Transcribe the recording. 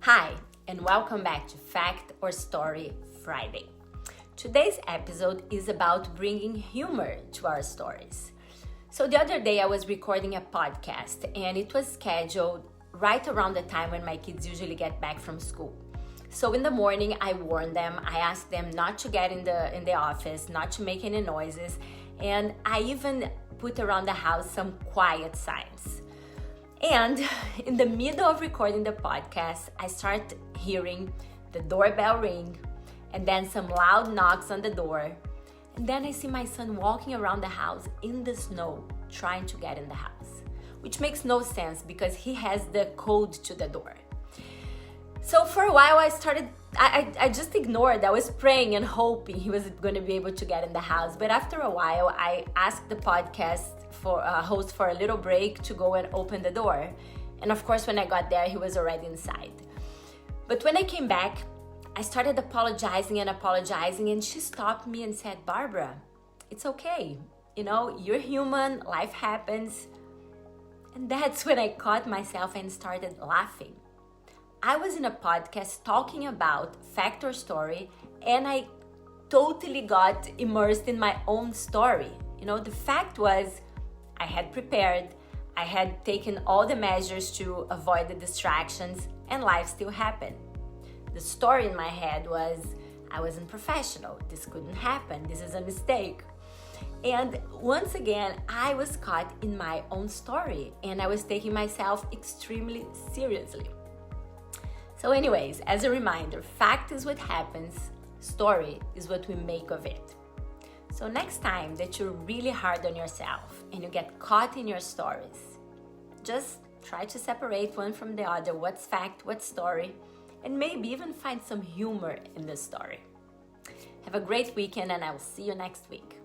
Hi, and welcome back to Fact or Story Friday. Today's episode is about bringing humor to our stories. So the other day I was recording a podcast and it was scheduled right around the time when my kids usually get back from school. So in the morning I warned them, I asked them not to get in the office, not to make any noises, and I even put around the house some quiet signs. And in the middle of recording the podcast, I start hearing the doorbell ring and then some loud knocks on the door. And then I see my son walking around the house in the snow, trying to get in the house, which makes no sense because he has the code to the door. So for a while I just ignored. I was praying and hoping he was going to be able to get in the house. But after a while, I asked the podcast host for a little break to go and open the door. And of course, when I got there, he was already inside. But when I came back, I started apologizing, and she stopped me and said, "Barbara, it's okay. You're human, life happens." And that's when I caught myself and started laughing. I was in a podcast talking about fact or story, and I totally got immersed in my own story. The fact was I had prepared, I had taken all the measures to avoid the distractions, and life still happened. The story in my head was I wasn't professional, this couldn't happen, this is a mistake. And once again, I was caught in my own story, and I was taking myself extremely seriously. So anyways, as a reminder, fact is what happens, story is what we make of it. So next time that you're really hard on yourself and you get caught in your stories, just try to separate one from the other, what's fact, what's story, and maybe even find some humor in the story. Have a great weekend, and I will see you next week.